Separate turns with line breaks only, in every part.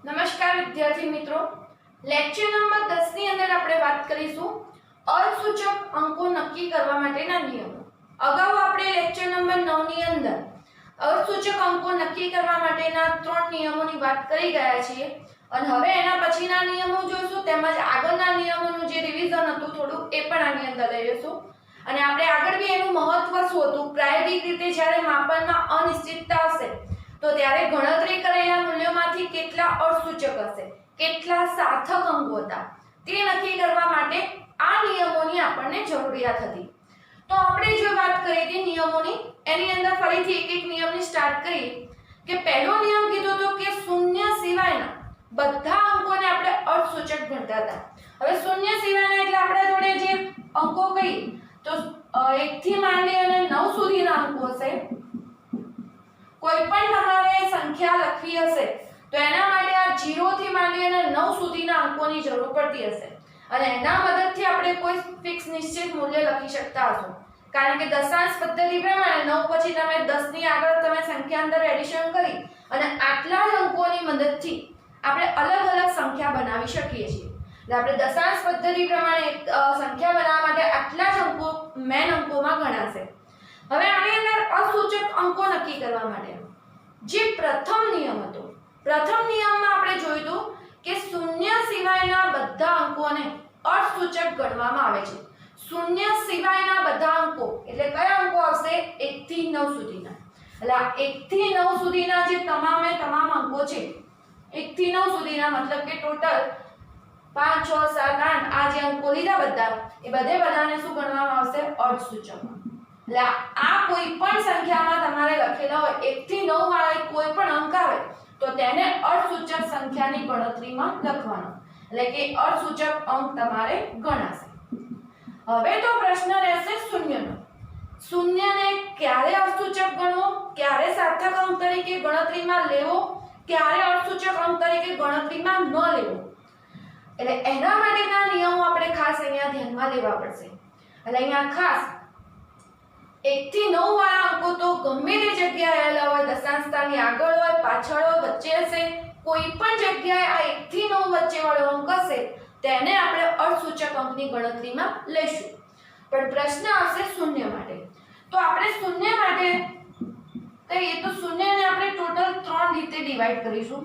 નમસ્કાર વિદ્યાર્થી મિત્રો, લેક્ચર નંબર 10 ની અંદર આપણે વાત કરીશું અર્થસૂચક અંકો નક્કી કરવા માટેના નિયમો। અગાઉ આપણે લેક્ચર નંબર 9 ની અંદર અર્થસૂચક અંકો નક્કી કરવા માટેના 3 નિયમોની વાત કરી ગયા છીએ અને હવે એના પછીના નિયમો જોઈશું તેમજ આગળના નિયમોનું જે રિવિઝન હતું થોડું એ પણ આની અંદર લઈ લઈશું અને આપણે આગળ બી એનું મહત્વ શું હતું, પ્રાયોગિક રીતે જ્યારે માપનમાં અનિશ્ચિતતા હશે તો ત્યારે ગણતરી કરેલા મૂલ્યોમાંથી કેટલા અર્થસૂચક હશે, કેટલા સાર્થક અંકો હતા તે નક્કી કરવા માટે આ નિયમોની આપણને જરૂરિયાત હતી। તો આપણે જો વાત કરીએ તે નિયમોની, એની અંદર ફરીથી એક એક નિયમની સ્ટાર્ટ કરીએ કે પહેલો નિયમ કીધો તો કે શૂન્ય સિવાયના બધા અંકોને આપણે અર્થસૂચક ગણતા હતા। હવે શૂન્ય સિવાયના એટલે આપણા જોડે જે અંકો કહીએ તો 1 થી માંડી અને 9 સુધીના અંકો હશે। કોઈ પણ તમારે સંખ્યા લખવી હશે તો એના માટે આ 0 થી માંડી અને 9 સુધીના અંકોની જરૂર પડતી હશે અને એના મદદથી આપણે કોઈ ફિક્સ નિશ્ચિત મૂલ્ય લખી શકતા હશો, કારણ કે દશાંશ પદ્ધતિ પ્રમાણે 9 પછી તમે 10 ની આગળ તમે સંખ્યા અંદર એડિશન કરી અને આટલા જ અંકોની મદદથી આપણે અલગ અલગ સંખ્યા બનાવી શકીએ છીએ। એટલે આપણે દશાંશ પદ્ધતિ પ્રમાણે સંખ્યા બનાવવા માટે આટલા જ અંકો મેન અંકોમાં ગણાશે। હવે આની અંદર અસૂચક અંકો નક્કી કરવા માટે જે પ્રથમ નિયમ હતો, પ્રથમ નિયમમાં આપણે જોયું કે શૂન્ય સિવાયના બધા અંકોને અર્થસૂચક ગણવામાં આવે છે। શૂન્ય સિવાયના બધા અંકો એટલે કયા અંકો આવશે? 1 થી 9 સુધીના। એટલે આ 1 થી 9 સુધીના જે તમામે તમામ અંકો છે, 1 થી 9 સુધીના મતલબ કે ટોટલ 5 6 7 8 આ જે અંકો લીધા બધા એ બધાને શું ગણવામાં આવશે? અર્થસૂચકમાં। એટલે આ કોઈ પણ સંખ્યામાં તમારે લખેલા હોય 1 થી 9 વાળા કોઈ પણ અંક આવે તો તેને અર્થસૂચક સંખ્યાની ગણતરીમાં લખવાનો, એટલે કે અર્થસૂચક અંક તમારે ગણાશે। હવે તો પ્રશ્ન રહેશે શૂન્યનો। શૂન્યને ક્યારે અર્થસૂચક ગણવો, ક્યારે સાર્થક અંક તરીકે ગણતરીમાં લેવો, ક્યારે અર્થસૂચક અંક તરીકે ગણતરીમાં ન લેવો, એટલે એના માટેના નિયમો આપણે ખાસ અહીંયા ધ્યાનમાં લેવા પડશે। એટલે અહીંયા ખાસ 1 થી 9 વાળા અંકો તો ગમે તે જગ્યાએ આવેલા હોય, દશાંશ સ્થાનની આગળ હોય, પાછળ હોય, વચ્ચે હશે, કોઈ પણ જગ્યાએ આ 1 થી 9 વચ્ચે વાળો અંક હશે તેને આપણે અર્થસૂચક અંકની ગણતરીમાં લઈશું। પણ પ્રશ્ન આવશે શૂન્ય માટે। તો આપણે શૂન્ય માટે કહીએ તો શૂન્યને આપણે ટોટલ 3 રીતે ડિવાઈડ કરીશું।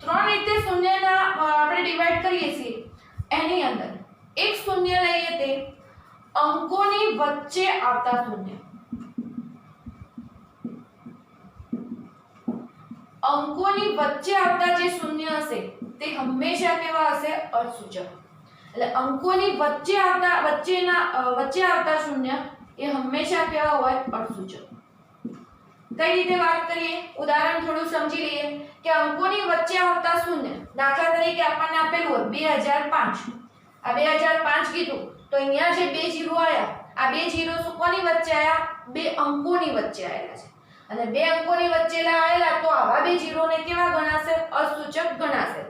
3 રીતે શૂન્યના આપણે ડિવાઈડ કરીએ છીએ। એની અંદર એક શૂન્ય લઈએ તે અંકોની વચ્ચે આવતા શૂન્ય, અંકોની વચ્ચે આવતા જે શૂન્ય હશે તે હંમેશા કેવા હશે? અર્થસૂચક। એટલે અંકોની વચ્ચે આવતા શૂન્ય એ હંમેશા કેવા હોય? અર્થસૂચક। કઈ રીતે વાત કરીએ, ઉદાહરણ થોડું સમજી લઈએ કે અંકોની વચ્ચે આવતા શૂન્ય, દાખલા તરીકે આપણને આપેલું હોય 2005, આ 2005 કીધું તો અહીંયા જે 2 0 આયા, આ 2 0 કોની વચ્ચે આયા? 2 અંકોની વચ્ચે આયેલા છે અને 2 અંકોની વચ્ચે આયેલા તો આવા 2 0 ને કેવા ગણાશે? અર્થસૂચક ગણાશે।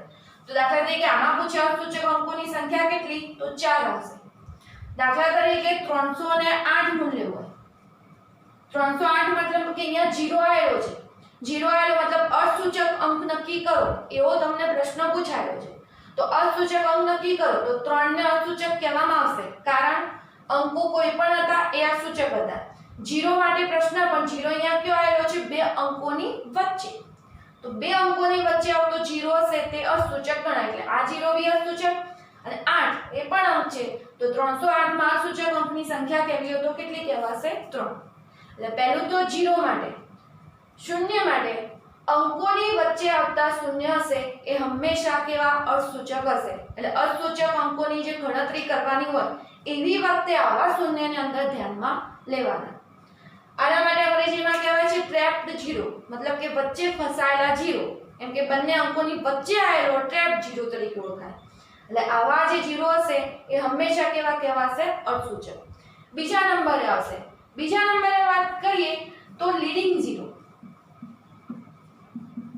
તો દાખલા તરીકે આમાં પૂછે અર્થસૂચક અંકોની સંખ્યા કેટલી? તો 4 આવશે। દાખલા તરીકે 308 મૂલ્ય હોય, 308 મતલબ કે અહીંયા 0 આયેલો છે, 0 આયેલો મતલબ અર્થસૂચક અંક નક્કી કરો એવો તમને પ્રશ્ન પૂછાયો છે। તો અર્થસૂચક અંક નક્કી કરો તો 3 ને અર્થસૂચક કહેવામાં આવશે, કારણ અંકો કોઈ પણ હતા એ અર્થસૂચક હતા। 0 માટે પ્રશ્ન પણ 0 અહીંયા કયો આવેલો છે? 2 અંકોની વચ્ચે, તો 2 અંકોની વચ્ચે આવતો 0 હશે તે અર્થસૂચક ગણાય। એટલે આ 0 બી અર્થસૂચક અને 8 એ પણ અંક છે તો 308 માં અર્થસૂચક અંકની સંખ્યા કેવી હોય તો કેટલી કહેવાશે? 3। એટલે પહેલું તો 0 માટે। શૂન્ય માટે અંકોની વચ્ચે આવતા શૂન્ય હશે એ હંમેશા કેવા? અર્થસૂચક હશે। એટલે અર્થસૂચક અંકોની જે ગણતરી કરવાની હોય એવી વખતે આવા શૂન્યને અંદર ધ્યાનમાં લેવાના। આના માટે અંગ્રેજીમાં કહેવાય છે ટ્રેપ્ડ ઝીરો, મતલબ કે વચ્ચે ફસાયેલા ઝીરો, એમ કે બંને અંકોની વચ્ચે આવેલો ટ્રેપ્ડ ઝીરો તરીકે ઓળખાય। એટલે આવા જે ઝીરો હશે એ હંમેશા કેવા કહેવાશે? અર્થસૂચક। બીજા નંબરે આવશે, બીજા નંબરે વાત કરીએ તો લીડિંગ ઝીરો,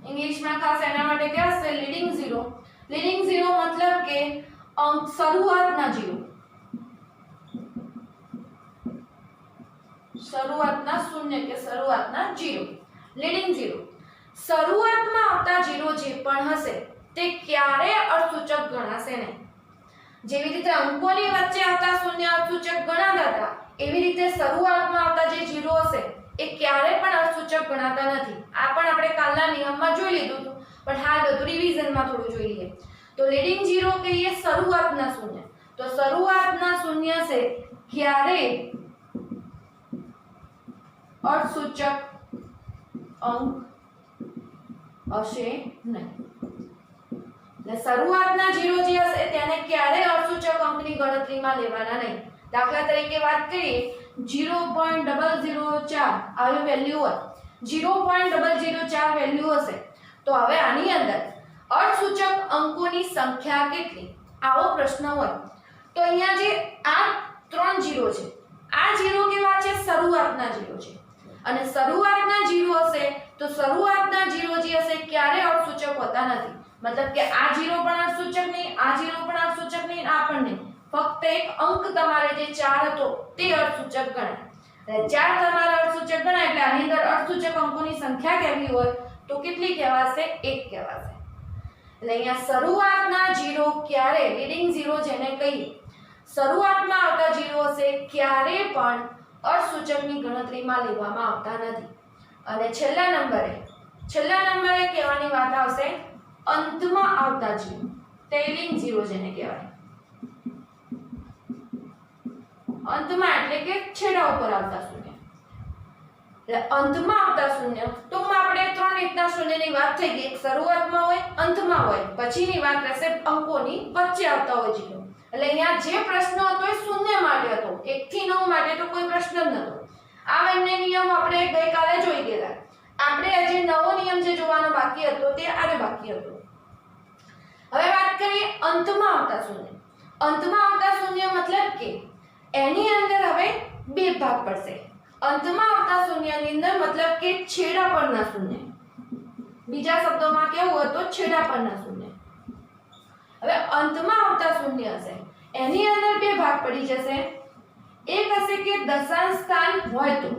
ઇંગ્લિશમાં ખાસ એના માટે કહેવાશે લીડિંગ ઝીરો। લીડિંગ ઝીરો મતલબ કે અંક શરૂઆતના ઝીરો, શરૂઆતના શૂન્ય કે શરૂઆતના ઝીરો, લીડિંગ ઝીરો। શરૂઆતમાં આવતા 0 જે પણ હશે તે ક્યારેય અર્થસૂચક ગણાશે નહીં. જેવી રીતે અંકોની વચ્ચે આવતા શૂન્ય અર્થસૂચક ગણાતા હતા, એવી રીતે શરૂઆતમાં આવતા જે 0 હશે એ ક્યારેય પણ અર્થસૂચક ગણાતા નથી. આ પણ આપણે કાલના નિયમમાં જોઈ લીધું હતું, પણ હાલ બધું રિવિઝનમાં થોડું જોઈ લઈએ. તો લીડિંગ 0 કહીએ શરૂઆતના શૂન્ય. તો શરૂઆતના શૂન્ય છે ક્યારેય અર્થસૂચક અંક હશે નહીં. એટલે શરૂઆતના 0 જે હશે તેને ક્યારેય અર્થસૂચક અંકની ગણતરીમાં લેવાના નહીં. દાખલા તરીકે વાત કરીએ 0.004 આવી વેલ્યુ હોય, 0.004 વેલ્યુ હશે, તો હવે આની અંદર અર્થસૂચક અંકોની સંખ્યા કેટલી આવો પ્રશ્ન હોય તો અહીંયા જે આ 3 0 છે, આ 0 કેવા છે? શરૂઆતના 0 છે. અને શરૂઆતના 0 હશે તો શરૂઆતના 0 જે હશે ક્યારે અર્થસૂચક હોતા નથી. મતલબ કે આ 0 પણ અર્થસૂચક નહીં, આ 0 પણ અર્થસૂચક નહીં, આ પણ નહીં. ફક્ત એક અંક તમારે જે 4 હતો તે અર્થસૂચક ગણાય. એટલે 4 તમારા અર્થસૂચક ગણાય એટલે આની અંદર અર્થસૂચક અંકોની સંખ્યા કેવી હોય તો કેટલી કહેવાશે? 1 કહેવાશે. એટલે અહીંયા શરૂઆતના 0 ક્યારે લીડિંગ 0 જેને કહીએ શરૂઆતમાં આવતા 0 હશે ક્યારે પણ અર્થસૂચકની ગણતરીમાં લેવામાં આવતા નથી. અને છેલ્લા નંબરે કહેવાની વાત આવશે અંતમાં આવતા 0, ટેલિંગ 0 જેને કહેવાય. અંતમાં એટલે કે છેડા ઉપર આવતા શૂન્ય. એટલે અંતમાં આવતા શૂન્ય ટૂંકમાં આપણે 3 રીતના શૂન્યની વાત થઈ ગઈ. એક શરૂઆતમાં હોય, અંતમાં હોય, પછીની વાત રહેશે અંકોની વચ્ચે આવતા હોય 0. એટલે અહીંયા જે પ્રશ્ન હતો એ શૂન્ય માટે હતો, 1 થી 9 માટે તો કોઈ પ્રશ્ન જ નહોતો. આ બંને નિયમ આપણે ગઈકાલે જોઈ ગયેલા. આપણે આજે નવો નિયમ જે જોવાનો બાકી હતો તે આજે બાકી હતો. હવે વાત કરીએ અંતમાં આવતા શૂન્ય. અંતમાં આવતા શૂન્ય મતલબ કે એની અંદર હવે બે ભાગ પડશે. અંતમાં આવતા શૂન્યની અંદર મતલબ કે છેડા પરના શૂન્ય. બીજા શબ્દોમાં કેવું હોય તો છેડા પરના શૂન્ય. હવે અંતમાં આવતા શૂન્ય હશે એની અંદર બે ભાગ પડી જશે. એક હશે કે દશાંશ સ્થાન હોય તો,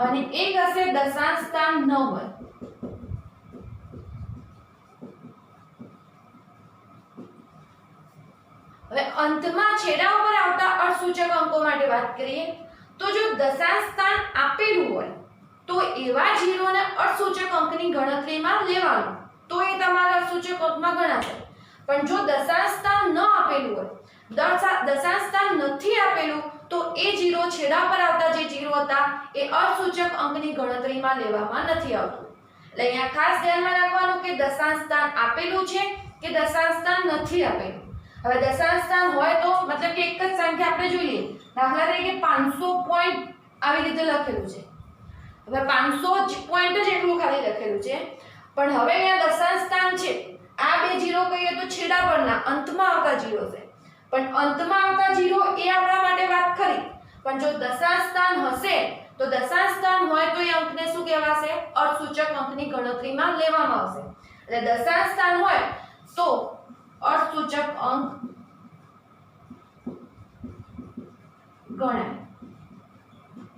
અને એક હશે દશાંશ સ્થાન ન હોય. હવે અંતમાં છેડા ઉપર આવતા અર્થસૂચક અંકો માટે વાત કરીએ તો જો દશાંશ સ્થાન આપેલું હોય તો એવા 0 ને અર્થસૂચક અંકની ગણતરીમાં લેવાનું, તો એ તમારા અર્થસૂચક અંકમાં ગણાશે. પણ જો દશાંશ સ્થાન ન આપેલું હોય, દશાંશ સ્થાન નથી આપેલું, તો એ 0 છેડા પર આવતા જે 0 હતા એ અર્થસૂચક અંકની ગણતરીમાં લેવામાં નથી આવતું. એટલે અહીંયા ખાસ ધ્યાનમાં રાખવાનું કે દશાંશ સ્થાન આપેલું છે કે દશાંશ સ્થાન નથી આપેલું. હવે દશાંશ સ્થાન હોય તો મતલબ કે એક જ સંખ્યા આપણે જોઈ લઈએ. દાખલા તરીકે 500 પોઈન્ટ આવી રીતે લખેલું છે. હવે 500 પોઈન્ટ જ એટલું ખાલી લખેલું છે, પણ હવે અહીંયા દશાંશ સ્થાન છે. આ બે 0 કહીએ તો છેડા પરના અંતમાં આવતા 0 છે. પણ અંતમાં આવતા 0 એ આપણા માટે વાત ખરી, પણ જો દશાંશ સ્થાન હશે તો દશાંશ સ્થાન હોય તો એ અંકને શું કહેવાશે? અર્થસૂચક અંકની ગણતરીમાં લેવામાં આવશે. એટલે દશાંશ સ્થાન હોય તો અર્થસૂચક અંક ગણાય.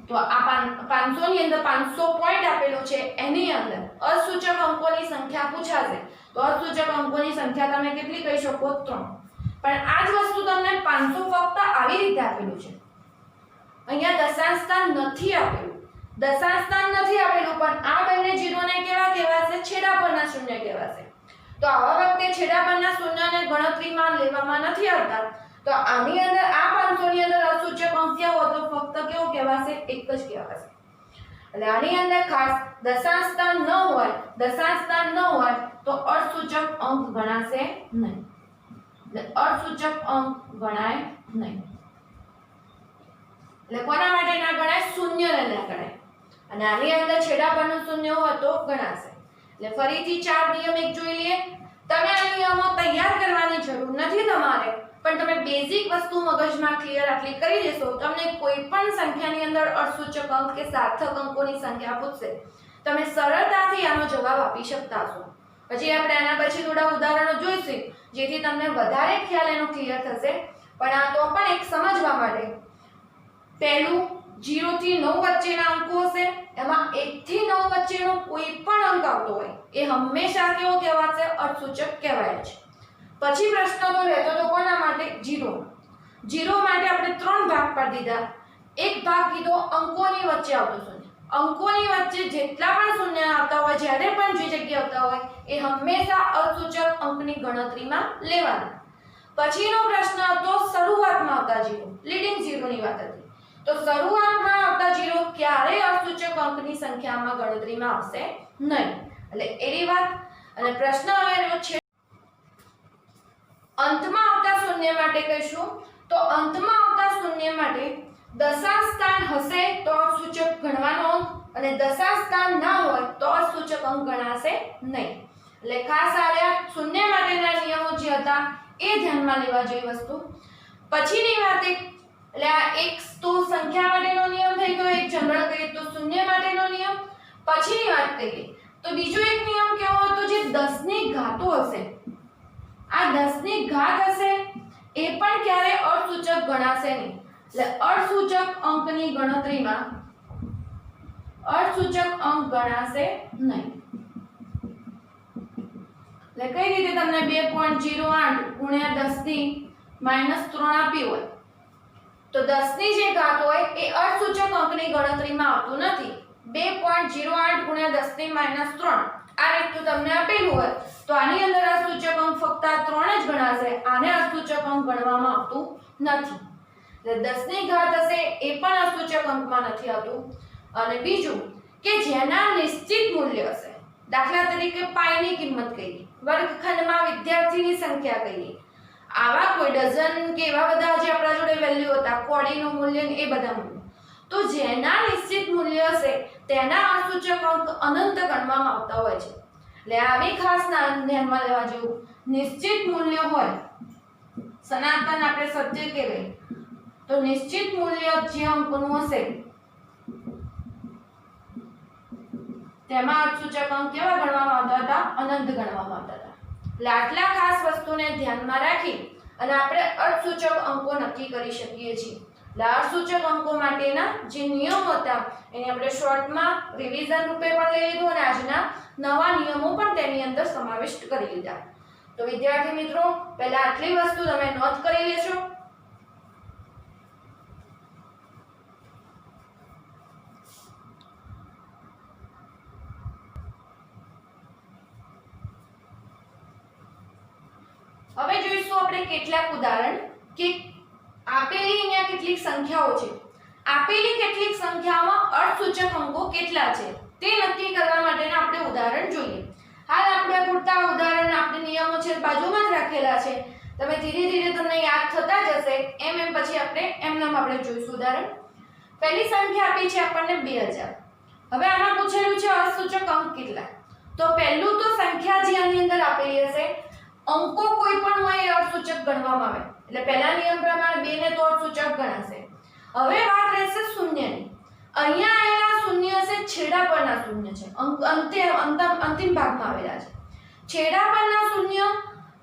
તો આ 500 ની અંદર 500 પોઈન્ટ આપેલું છે, એની અંદર અર્થસૂચક અંકોની સંખ્યા પૂછાશે તો અર્થસૂચક અંકોની સંખ્યા તમે કેટલી કહી શકો? 3. પણ આ જ વસ્તુ તમને 500 ફક્ત આવી રીતે આપેલું છે. અહીંયા દશાંશ સ્થાન નથી આપેલું. દશાંશ સ્થાન નથી આપેલું પણ આ બંને 0 ને કેવા કહેવાશે? છેડા પરના શૂન્ય કહેવાશે. તો આવા વખતે છેડા પરના શૂન્યને ગણતરીમાં લેવામાં નથી આવતા. તો આની અંદર આ 500 ની અંદર અર્થસૂચક અંક કેવો હતો? ફક્ત કેવો કહેવાશે? એક જ કહેવાશે. એટલે આની અંદર ખાસ દશાંશ સ્થાન ન હોય તો અર્થસૂચક અંક ગણાશે નહીં. એટલે અર્થસૂચક અંક ગણાય નહીં. એટલે કોના માટે ના ગણાય? શૂન્યને ના ગણાય. અને આની અંદર છેડા પરનું શૂન્ય હોય તો ગણાશે. એટલે ફરીથી 4 નિયમ એક જોઈ લઈએ. તમે આ નિયમો તૈયાર કરવાની જરૂર નથી તમારે, પણ તમે બેઝિક વસ્તુ મગજમાં ક્લિયર આટલી કરી લેશો, તમને કોઈ પણ સંખ્યાની અંદર અર્થસૂચક અંક કે સાર્થક અંકોની સંખ્યા પૂછશે, તમે સરળતાથી આનો જવાબ આપી શકતા છો. પછી આપણે આના પછી થોડા ઉદાહરણો જોઈશું જેથી તમને વધારે ખ્યાલ એનો ક્લિયર થશે. પણ આ તો પણ એક સમજવા માટે પહેલું 0 થી 9 વચ્ચેના અંકો હશે, એમાં 1 થી 9 વચ્ચેનો કોઈ પણ અંક આવતો હોય એ હંમેશા કેવો કહેવાશે? અર્થસૂચક કહેવાય છે. પછી પ્રશ્ન તો રહેતો તો કોના માટે? 0. 0 માટે આપણે 3 ભાગ પાડી દીધા. એક ભાગ કીધો અંકોની વચ્ચે આવતો શૂન્ય. અંકોની વચ્ચે જેટલા પણ શૂન્ય આવતા હોય, જ્યારે પણ જે જગ્યાએ આવતા હોય એ હંમેશા અર્થસૂચક અંકની ગણતરીમાં લેવાના. પછીનો પ્રશ્ન હતો શરૂઆતમાં આવતા 0, લીડિંગ 0 ની વાત હતી. તો શરૂઆતમાં આવતા 0 ક્યારેય અર્થસૂચક અંકની સંખ્યામાં ગણતરીમાં આવશે નહીં. એટલે એની વાત. અને પ્રશ્ન હવે રહ્યો છે અંતમાં આવતા શૂન્ય માટે કહીશું. તો અંતમાં આવતા શૂન્ય માટે દશાંશ સ્થાન હશે તો અર્થસૂચક ગણવાનો અંક, અને દશાંશ સ્થાન ના હોય તો અર્થસૂચક અંક ગણાશે નહીં. એટલે ખાસ આ શૂન્ય માટેના નિયમો જે હતા એ ધ્યાનમાં લેવા જેવી વસ્તુ. પછીની વાત એટલે આ એક તો સંખ્યા માટેનો નિયમ થઈ ગયો, એક જનરલ કહીએ તો શૂન્ય માટેનો નિયમ. પછીની વાત કરીએ તો બીજો એક નિયમ કેવો હતો? જે 10 ની ઘાતો હશે, આ 10 ની ઘાત હશે એ પણ ક્યારે અર્થસૂચક ગણાશે નહીં. એટલે અર્થસૂચક અંકની ગણતરીમાં અર્થસૂચક અંક ગણાશે નહીં. એટલે કઈ રીતે તમને 2.08 ગુણ્યા 10 ની -3 આપી હોય તો 10 ની જે ઘાત હોય એ અર્થસૂચક અંકની ગણતરીમાં આવતું નથી. 2.08 ગુણ્યા 10 ની -3 આ રીતનું તમને આપેલું હોય તો આની અંદર અર્થસૂચક અંક ફક્ત આ 3 જ ગણાશે. આને અર્થસૂચક અંક ગણવામાં આવતું નથી. એટલે 10 ની ઘાત હશે એ પણ અર્થસૂચક અંકમાં નથી આવતું. અને બીજું કે જેના નિશ્ચિત મૂલ્ય હશે, દાખલા તરીકે પાઈની કિંમત કહીએ, વર્ગખંડમાં વિદ્યાર્થીની સંખ્યા કહીએ, આવા કોઈ ડઝન કે એવા બધા જે આપણા જોડે વેલ્યુ હતા, કોડીનું મૂલ્ય એ બધા મૂલ્ય, તો જેના નિશ્ચિત મૂલ્ય હશે તેના અર્થસૂચક અંક અનંત ગણવામાં આવતા હોય છે. એટલે આવી ખાસ ધ્યાનમાં લેવા જેવું. નિશ્ચિત મૂલ્ય હોય, સનાતન આપણે સત્ય કહેવાય, તો નિશ્ચિત મૂલ્ય જે અંકનું હશે તેમાં અર્થસૂચક અંક કેવા ગણવામાં આવતા હતા? અનંત ગણવામાં આવતા હતા. એટલે આટલા ખાસ વસ્તુને ધ્યાનમાં રાખી અને આપણે અર્થસૂચક અંકો નક્કી કરી શકીએ છીએ. એટલે અર્થસૂચક અંકો માટેના જે નિયમો હતા એને આપણે શોર્ટમાં રિવિઝન રૂપે પણ લઈ લીધું અને આજના નવા નિયમો પણ તેની અંદર સમાવિષ્ટ કરી લીધા. તો વિદ્યાર્થી મિત્રો, પહેલા આટલી વસ્તુ તમે નોંધ કરી લેશો. હવે જોઈશું આપણે કેટલાક ઉદાહરણ કે આપેલી અહીંયા કેટલીક સંખ્યાઓ છે, આપેલી કેટલીક સંખ્યાઓમાં અર્થસૂચક અંકો કેટલા છે તે નક્કી કરવા માટેના આપણે ઉદાહરણ જોઈએ. હાલ આપણે પૂરતા ઉદાહરણ આપણે નિયમો છે બાજુમાં જ રાખેલા છે. તમે ધીરે ધીરે તમને યાદ થતા જશે એમ પછી આપણે જોઈશું ઉદાહરણ. પહેલી સંખ્યા આપી છે આપણને 2000. હવે આમાં પૂછેલું છે અર્થસૂચક અંક કેટલા. તો પહેલું તો સંખ્યા જે આની અંદર આપેલી હશે, અંકો કોઈ પણ હોય એ અર્થસૂચક ગણવામાં આવે. એટલે પહેલા નિયમ પ્રમાણે 2 ને તો અર્થસૂચક ગણાશે. હવે વાત રહેશે શૂન્યની. અહીંયા આવેલા શૂન્ય હશે છેડા પરના શૂન્ય છે, અંતિમ ભાગમાં આવેલા છે. છેડા પરના શૂન્ય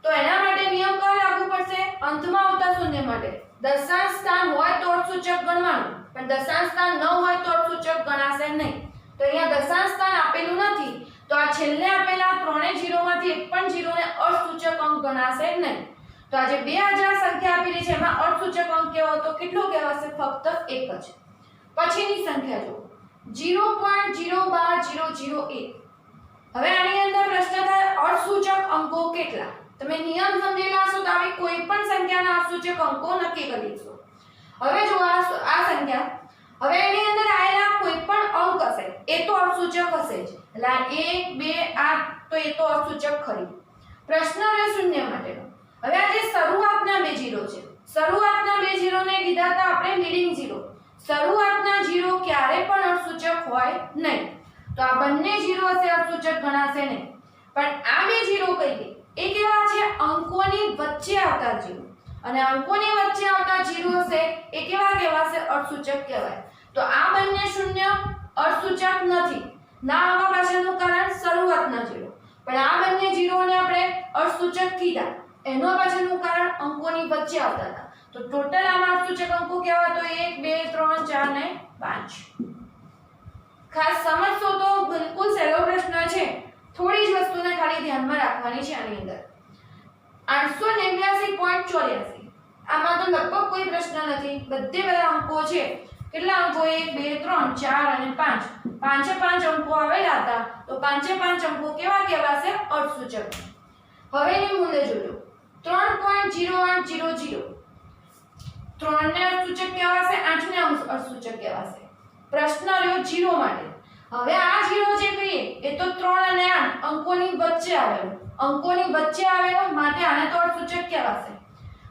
તો એના માટે નિયમ કયો લાગુ પડશે? અંતમાં આવતા શૂન્ય માટે દશાંશ સ્થાન હોય તો અર્થસૂચક ગણવાનું, પણ દશાંશ સ્થાન ન હોય તો અર્થસૂચક ગણાશે નહીં. તો અહીંયા દશાંશ સ્થાન આપેલું નથી, તો આ છેલ્લે આપેલા ત્રણેય 0 માંથી એક પણ 0 ને અર્થસૂચક અંક ગણાશે નહીં. તો આ જે 2000 સંખ્યા આપેલી છે એમાં અર્થસૂચક અંક કેવો હતો? કેટલો કહેવાશે? ફક્ત એક જ. પછીની સંખ્યા જુઓ 0.0120001. હવે આની અંદર પ્રશ્ન થાય અર્થસૂચક અંકો કેટલા? તમે નિયમ સમજેલા હશો તો આવી કોઈ પણ સંખ્યાના અર્થસૂચક અંકો નક્કી કરીશું. હવે જો આ સંખ્યા, હવે એની અંદર આવેલા કોઈ પણ અંક હશે એ તો અર્થસૂચક હશે જ. એટલે 1 2 8 તો એ તો અર્થસૂચક ખરી. પ્રશ્ન રહે શૂન્ય માટેનો. હવે આ જે શરૂઆતના બે 0 છે, શરૂઆતના બે 0 ને કીધા હતા આપણે લીડિંગ 0. શરૂઆતના 0 ક્યારે પણ અર્થસૂચક હોય નહીં. તો આ બંને 0 હશે અર્થસૂચક ગણાશે નહીં. પણ આ બે 0 કહીએ એ કેવા છે? અંકોની વચ્ચે આવતા 0. અને અંકોની વચ્ચે આવતા 0 હશે એ કેવા કહેવાશે? અર્થસૂચક કહેવાય. તો આ બંને શૂન્ય અર્થસૂચક નથી. ના આવવા પાછળનું કારણ શરૂઆતના 0. પણ આ બંને 0 ને આપણે અર્થસૂચક કીધા એનો પાછળનું કારણ અંકોની વચ્ચે આવતા હતા. તો ટોટલ આમાં અર્થસૂચક અંકો કેવા તો 1 2 3 4 ને 5. ખાસ સમજશો તો બિલકુલ સહેલો પ્રશ્ન છે, થોડી જ વસ્તુને ખાલી ધ્યાનમાં રાખવાની છે આની અંદર. 889.84 આમાં તો લગભગ કોઈ પ્રશ્ન નથી, બધે બધા અંકો છે. કેટલા અંકો 1 2 3 4 અને 5, પાંચે પાંચ અંકો આવેલા હતા, તો પાંચે પાંચ અંકો કેવા કહેવાશે? અર્થસૂચક. હવે એની મૂલ્ય જોજો. 3.0800 3 ને અર્થસૂચક કહેવાશે, 8 ને અર્થસૂચક કહેવાશે. પ્રશ્ન રહ્યો 0 માટે. હવે આ 0 જે કહીએ એ તો 3 અને 8 અંકોની વચ્ચે આવેલો, અંકોની વચ્ચે આવેલો માટે આને તો અર્થસૂચક કહેવાશે.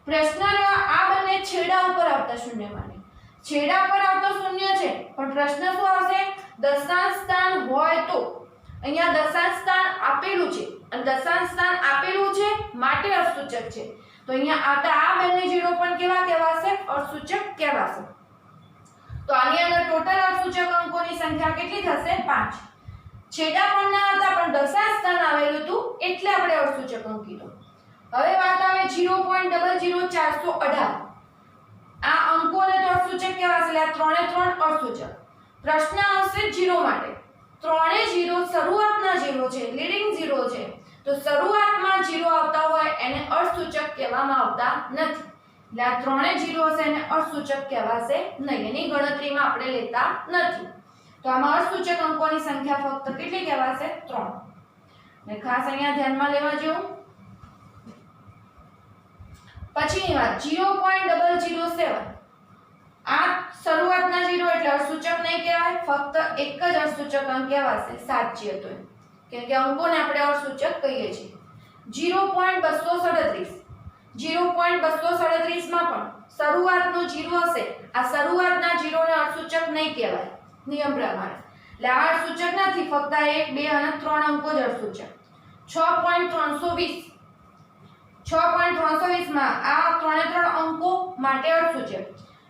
પ્રશ્ન રહ્યો આ બંને છેડા ઉપર આવતા શૂન્ય માટે. છેડા પર આવતો શૂન્ય છે, પણ પ્રશ્ન શું આવશે? દશાંશ સ્થાન હોય તો. અહીંયા દશાંશ સ્થાન આપેલું છે અને દશાંશ સ્થાન આપેલું છે માટે અર્થસૂચક છે. તો અહીંયા આવતા આ બંને 0 પણ કેવા કહેવાશે? અર્થસૂચક કહેવાશે. તો આની અંદર ટોટલ અર્થસૂચક અંકોની સંખ્યા કેટલી થશે? 5. છેડા પણ ના હતા પણ દશાંશ સ્થાન આવેલું હતું એટલે આપણે અર્થસૂચક અંક કીધો. હવે વાત આવે 0.00418. આ અંકોને તો અર્થસૂચક કહેવાશે, એટલે આ 3 એ 3 અર્થસૂચક. પ્રશ્ન આવશે 0 માટે. 3 એ 0 શરૂઆતના 0 છે, લીડિંગ 0 છે, તો શરૂઆતમાં 0 આવતા હોય એને અર્થસૂચક કહેવામાં આવતા નથી. એટલે આ 3 એ 0 હશે એને અર્થસૂચક કહેવાશે નહીં, એની ગણતરીમાં આપણે લેતા નથી. તો આમાં અર્થસૂચક અંકોની સંખ્યા ફક્ત કેટલી કહેવાશે? 3. ને ખાસ અહીંયા ધ્યાનમાં લેવા જેવું. પછીની વાત 0.007. આ શરૂઆતના 0 એટલે અર્થસૂચક નહીં કહેવાય, ફક્ત એક જ અર્થસૂચક અંક કહેવાશે સાચી હતો, કેમ કે અંકોને આપણે અર્થસૂચક કહીએ છીએ. 0.237. 0.237 માં પણ શરૂઆતનો 0 હશે, આ શરૂઆતના 0 ને અર્થસૂચક નહીં કહેવાય નિયમ પ્રમાણે. એટલે આ અર્થસૂચક નથી, ફક્ત 1 2 અને 3 અંકો જ અર્થસૂચક. 6.320. 6.320 માં આ 3 એ 3 અંકો માટે અર્થસૂચક.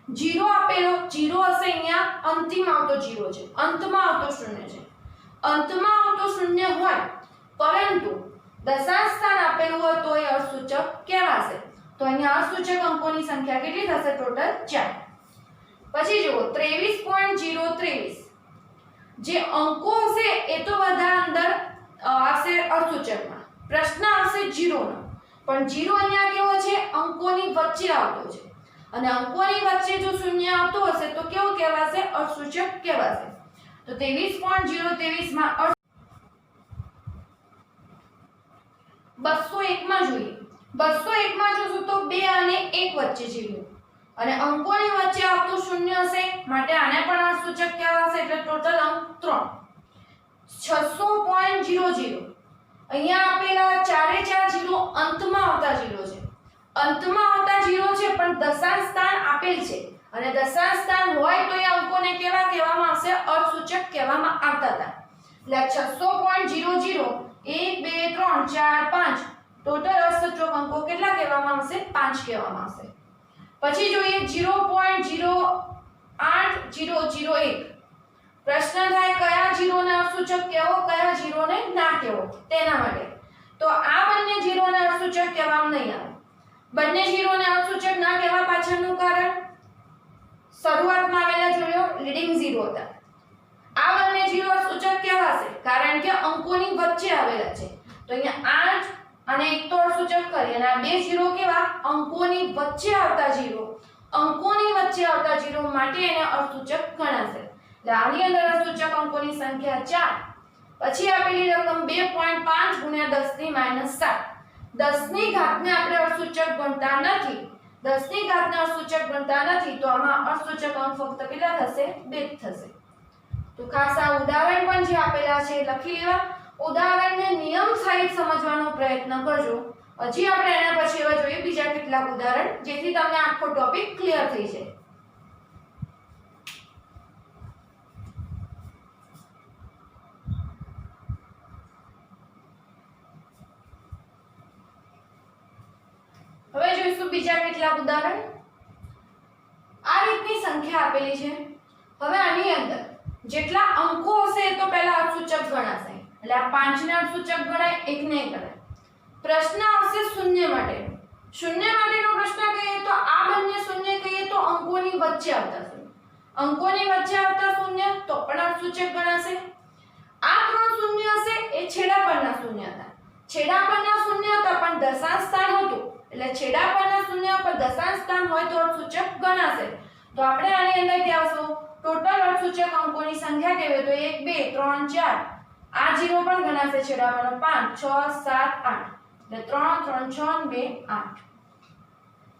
0 આપેલો 0 હશે, અહીંયા અંતિમ આવતો 0 છે, અંતમાં આવતો 0 છે. અંતમાં આવતો 0 હોય પરંતુ દશાંશ સ્થાન આપેલું હોય તો એ અર્થસૂચક કહેવાશે. તો અહીંયા અર્થસૂચક અંકોની સંખ્યા કેટલી થશે? ટોટલ 4. પછી જુઓ 23.023. જે અંકો હશે એ તો બધા અંદર આવશે અર્થસૂચકમાં. પ્રશ્ન આવશે 0 નો, પણ 0 અહીંયા કેવો છે? અંકોની વચ્ચે આવતો છે, અને અંકોની વચ્ચે જો શૂન્ય આવતો હશે તો કેવો કહેવાશે? અર્થસૂચક કહેવાશે. તો 23.023 માં 201 માં જોઈએ. 201 માં જોશું તો 2 અને 1 વચ્ચે જીવ્યું, અને અંકોની વચ્ચે આવતું શૂન્ય હશે માટે આને પણ અર્થસૂચક કહેવાશે. એટલે ટોટલ અંક 3. 600.00. અહીંયા આપેલા ચારે 4 0 અંતમાં આવતા 0 છે, અંતમાં આવતા 0 છે, પણ દશાંશ સ્થાન આપેલ છે, અને દશાંશ સ્થાન હોય તો એ અંકોને કેવા કહેવામાં આવશે? અર્થસૂચક કહેવામાં આવતા હતા. એટલે 600.00 1 2 3 4 5 ટોટલ અર્થસૂચક અંકો કેટલા કહેવામાં આવશે? 5 કહેવામાં આવશે. પછી જોઈએ 0.08001. પ્રશ્ન થાય કયા 0 ને અર્થસૂચક કહેવો, કયા 0 ને ના કહેવો, તેના માટે. તો આ બંને 0 ને અર્થસૂચક કહેવામાં નહીં આવે. બંને 0 ને અર્થસૂચક ના કહેવા પાછળનું કારણ શરૂઆતમાં આવેલા જોયો લીડિંગ 0 હતા. આ બંને 0 અર્થસૂચક કહેવાશે કારણ કે અંકોની વચ્ચે આવેલા છે. તો અહીંયા 8 અને 1 તો અર્થસૂચક કરી, અને આ બે 0 કેવા? અંકોની વચ્ચે આવતા 0. અંકોની વચ્ચે આવતા 0 માટે એને અર્થસૂચક ગણાશે. એટલે આની અંદર અર્થસૂચક અંકોની સંખ્યા 4. પછી આપેલી રકમ 2.5 ગુણ્યા 10 ની -7. 10 ની ઘાતને આપણે અર્થસૂચક ગણતા નથી. 10 ની ઘાતને અર્થસૂચક ગણતા નથી, તો આમાં અર્થસૂચક અંક ફક્ત કેટલા થશે? 2 થશે. તો ખાસ આ ઉદાહરણ પણ જે આપેલા છે લખી લેવા. ઉદાહરણને નિયમ સહિત સમજવાનો પ્રયત્ન કરજો. હજી આપણે એના પછી હવે જોઈએ બીજા કેટલાક ઉદાહરણ, જેથી તમને આખો ટોપિક ક્લિયર થઈ જાય. હવે જોઈશું બીજા કેટલાક ઉદાહરણ. આ રીતની સંખ્યા આપેલી છે. હવે આની અંદર જેટલા અંકો હશે તો પહેલા અર્થસૂચક ગણાશે. એટલે આ 5 ને અર્થસૂચક ગણાય, 1 ને ગણાય. પ્રશ્ન આવશે શૂન્ય માટે. શૂન્ય માટેનો પ્રશ્ન કહીએ તો આ બંને શૂન્ય કહીએ તો અંકોની વચ્ચે આવતા શૂન્ય, અંકોની વચ્ચે આવતા શૂન્ય તો પણ અર્થસૂચક ગણાશે. આ ત્રણ શૂન્ય હશે એ છેડા પરના શૂન્ય હતા. છેડા પરના શૂન્ય હતા પણ દશાંશ સ્થાન હતું, એટલે છેડા પરના શૂન્ય પર દશાંશ સ્થાન હોય તો અર્થસૂચક ગણાશે. તો આપણે આની અંદર કે આવશું ટોટલ અર્થસૂચક અંકોની સંખ્યા કહેવે તો 1 2 3 4, આ 0 પણ ગણાશે છેડા પરનો, 5 6 7 8, એટલે 3 3 6 2 8.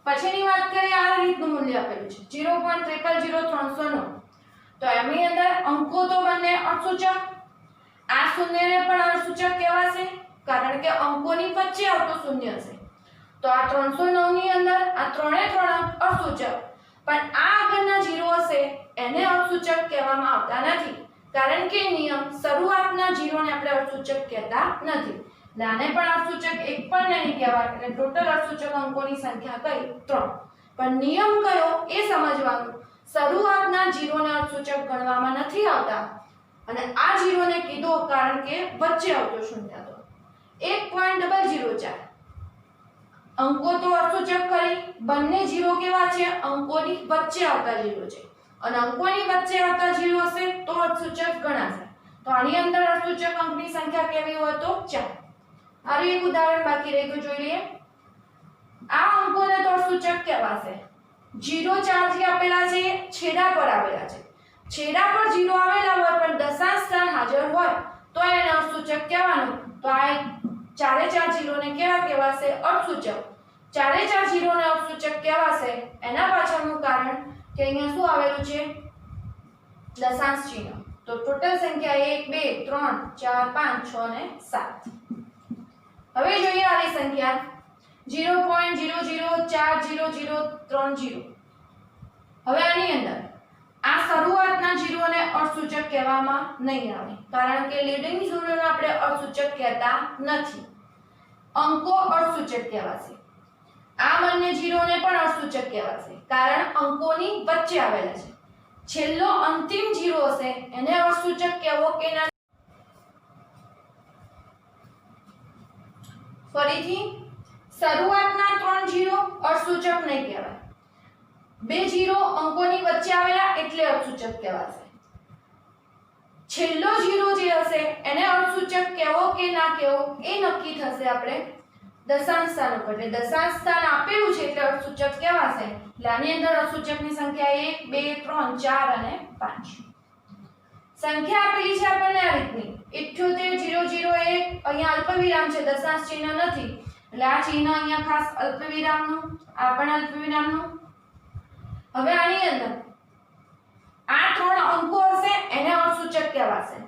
પછીની વાત કરીએ આ રીતનું મૂલ્ય આપેલું છે 0.000309. તો એની અંદર અંકો તો બંને અર્થસૂચક, આ શૂન્યને પણ અર્થસૂચક કહેવાશે કારણ કે અંકોની વચ્ચે આવતો શૂન્ય છે. તો આ 309 ની અંદર આ ત્રણે ત્રણ અંક અર્થસૂચક, પણ આ આગળના 0 હશે એને અર્થસૂચક કહેવામાં આવતા નથી કારણ કે નિયમ શરૂઆતના 0 ને આપણે અર્થસૂચક કહેતા નથી. આને પણ અર્થસૂચક એક પણ નહીં કહેવાય, એટલે ટોટલ અર્થસૂચક અંકોની સંખ્યા કઈ 3. પણ નિયમ કયો એ સમજવાનું, શરૂઆતના 0 ને અર્થસૂચક ગણવામાં નથી આવતા અને આ 0 ને કીધો કારણ કે વચ્ચે આવતો શૂન્ય હતો. 1.004 અંકો તો અર્થસૂચક કરી, બંને 0 કેવા છે અંકોની વચ્ચે આવતા 0 છે અને અંકોની વચ્ચે આવતા 0 હશે તો અર્થસૂચક ગણાશે. તો આની અંદર અર્થસૂચક અંકની સંખ્યા કેવી હોય તો 4. આનું એક ઉદાહરણ બાકી રહી ગયું, જોઈ લઈએ. આ અંકોને તો અર્થસૂચક કહેવાશે. 0 4 જે આપેલા છે છેડા પર આવેલા છે, છેડા પર 0 આવેલા હોય પણ દશાંશ સ્થાન હાજર હોય તો એને અર્થસૂચક કહેવાનું. તો આ ચારે ચાર 0 ને કેવા કહેવાશે અર્થસૂચક. ચારે ચાર 0 ને અર્થસૂચક કહેવાશે એના પાછળનું કારણ કે અહીંયા શું આવેલું છે દશાંશ ચિહ્ન. તો ટોટલ સંખ્યા 1 2 3 4 5 6 ને 7. હવે જોઈએ આવી સંખ્યા 0.00400030. હવે આની અંદર આ શરૂઆતના 0 ને અર્થસૂચક કહેવામાં નહીં આવે કારણ કે લીડિંગ 0 ને આપણે અર્થસૂચક કહેતા નથી. અંકો અર્થસૂચક કહેવાશે. આ બંને 0 ને પણ અર્થસૂચક કહેવાશે કારણ અંકોની વચ્ચે આવેલા છે. છેલ્લો અંતિમ 0 હશે એને અર્થસૂચક કહેવો કે ના. ફરીથી શરૂઆતના 3 0 અર્થસૂચક નહીં કહેવાય, 2 0 અંકોની વચ્ચે આવેલા એટલે અર્થસૂચક કહેવાશે. છેલ્લો 0 જે હશે એને અર્થસૂચક કહેવો કે ના કહેવો એ નક્કી થશે આપણે દશાંશ સ્થાન ઉપર. એટલે દશાંશ સ્થાન આપેલું છે એટલે અર્થસૂચક કહેવાશે. એટલે આની અંદર અર્થસૂચકની સંખ્યા 1 2 3 4 અને 5. સંખ્યા આપેલી છે આપણને આ રીતની 78001. અહીંયા અલ્પવિરામ છે, દશાંશ ચિહ્ન નથી એટલે આ ચિહ્ન અહીંયા ખાસ અલ્પવિરામનું, આ પણ અલ્પવિરામનું. હવે આની અંદર આ ત્રણ અંકો હશે એને અર્થસૂચક કહેવાશે.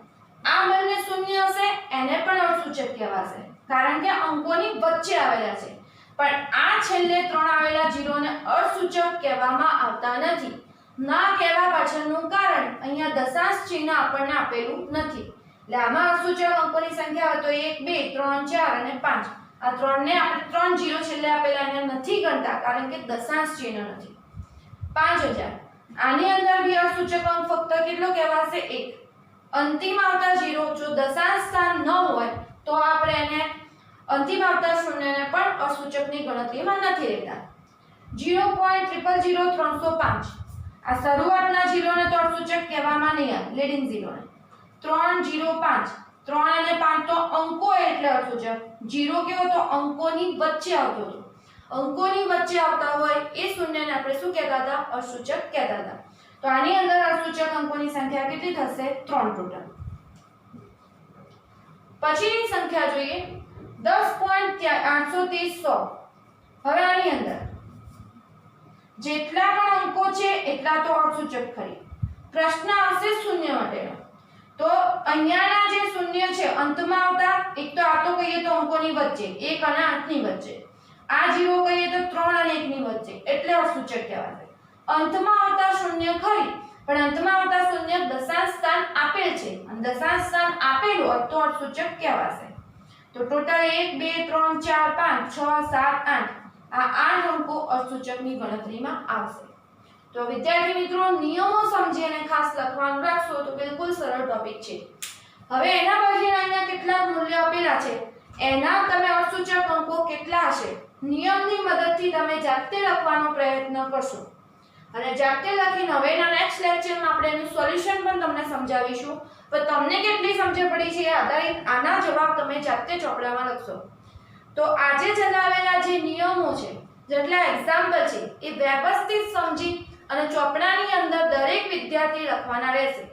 આ બંને શૂન્ય હશે એને પણ અર્થસૂચક કહેવાશે કારણ કે અંકોની વચ્ચે આવેલા છે. પણ આ છેલ્લે 3 આવેલા 0 ને અર્થસૂચક કહેવામાં આવતા નથી. ના કહેવા પાછળનું કારણ અહીંયા દશાંશ ચિહ્ન આપણને આપેલું નથી. એટલે આમાં અર્થસૂચક અંકોની સંખ્યા હોય તો 1 2 3 4 અને 5. આ ત્રણને આપણે 3 0 છેલ્લે આપેલા એને નથી ગણતા કારણ કે દશાંશ ચિહ્ન નથી. 5000 આની અંદર બી અર્થસૂચક અંક ફક્ત કેટલો કહેવાશે 1. અંતિમ આવતા 0 જો દશાંશ સ્થાન ન હોય તો આપણે એને અંતિમ આવતા શૂન્યને પણ અર્થસૂચકની ગણતરીમાં નથી લેતા. 0.000305 આ શરૂઆતના 0 ને તો અર્થસૂચક કહેવામાં નહીં આવે, લીડિંગ 0 ને. 305 3 અને 5 તો અંકો એટલે અર્થસૂચક. 0 કેવો તો અંકોની વચ્ચે આવતો હતો. અંકોની વચ્ચે આવતા હોય એ શૂન્યને આપણે શું કહેતા હતા અર્થસૂચક કહેતા હતા. તો આની અંદર અર્થસૂચક અંકોની સંખ્યા કેટલી થશે 3 ટોટલ. પછીની સંખ્યા જોઈએ 10.830. હવે આની અંદર જેટલા પણ અંકો છે એટલા તો અર્થસૂચક ખરી. પ્રશ્ન આવશે શૂન્ય માટેનો. તો અહીંયાના જે શૂન્ય છે અંતમાં આવતા, એક તો આ તો કહીએ તો અંકોની વચ્ચે 1 અને 8 ની વચ્ચે, આ 0 કહીએ તો 3 અને 1 ની વચ્ચે એટલે અર્થસૂચક કહેવાશે. અંતમાં આવતા શૂન્ય ખરી પણ અંતમાં આવતા શૂન્ય દશાંશ સ્થાન આપેલ છે અને દશાંશ સ્થાન આપેલું હોય તો અર્થસૂચક કહેવાશે. તો ટોટલ 1 2 3 4 5 6 7 8 આ 8 અંકો અર્થસૂચકની ગણતરીમાં આવશે. તો વિદ્યાર્થી મિત્રો નિયમો સમજી અને ખાસ લખવાનું રાખશો તો બિલકુલ સરળ ટોપિક છે. હવે એના પછી અહીંયા કેટલા મૂલ્ય આપેલા છે એના તમે અર્થસૂચક અંકો કેટલા હશે નિયમની મદદથી તમે જાતે લખવાનો પ્રયત્ન કરશો અને જાતે લખીને હવે એના નેક્સ્ટ લેક્ચરમાં આપણે એનું સોલ્યુશન પણ તમને સમજાવીશું. તો તમને કેટલી સમજ પડી છે એ આધારિત આના જવાબ તમે જાતે ચોપડામાં લખશો. તો આજે જણાવેલા જે નિયમો છે, જેટલા એક્ઝામ્પલ છે, એ વ્યવસ્થિત સમજી અને ચોપડાની અંદર દરેક વિદ્યાર્થી લખવાના રહેશે.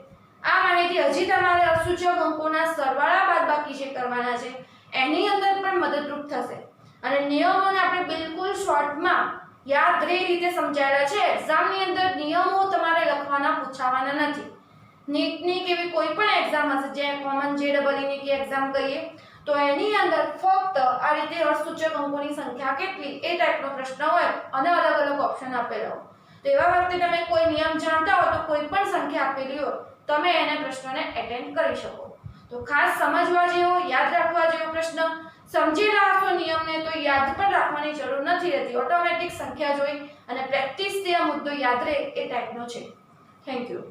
આ માહિતી હજી તમારે અસૂચક અંકોના સરવાળા બાદબાકી જે કરવાના છે એની અંદર પણ મદદરૂપ થશે. અને નિયમોને આપણે બિલકુલ શોર્ટમાં યાદ રહે રીતે સમજાયેલા છે. એક્ઝામની અંદર નિયમો તમારે લખવાના પૂછાવાના નથી. નીટની કે એવી કોઈ પણ એક્ઝામ હશે, જે કોમન JEE ની એક્ઝામ કહીએ, તો એની અંદર ફક્ત આ રીતે અર્થસૂચક અંકોની સંખ્યા કેટલી એ ટાઈપનો પ્રશ્ન હોય અને અલગ અલગ ઓપ્શન આપેલા હોય. તો એવા વખતે તમે કોઈ નિયમ જાણતા હો તો કોઈ પણ સંખ્યા આપેલી હોય તમે એને પ્રશ્નને એટેન્ડ કરી શકો. તો ખાસ સમજવા જેવો, યાદ રાખવા જેવો પ્રશ્ન. સમજેલા હશો નિયમને તો યાદ પણ રાખવાની જરૂર નથી રહેતી. ઓટોમેટિક સંખ્યા જોઈ અને પ્રેક્ટિસથી આ મુદ્દો યાદ રહે એ ટાઈપનો છે. Thank you.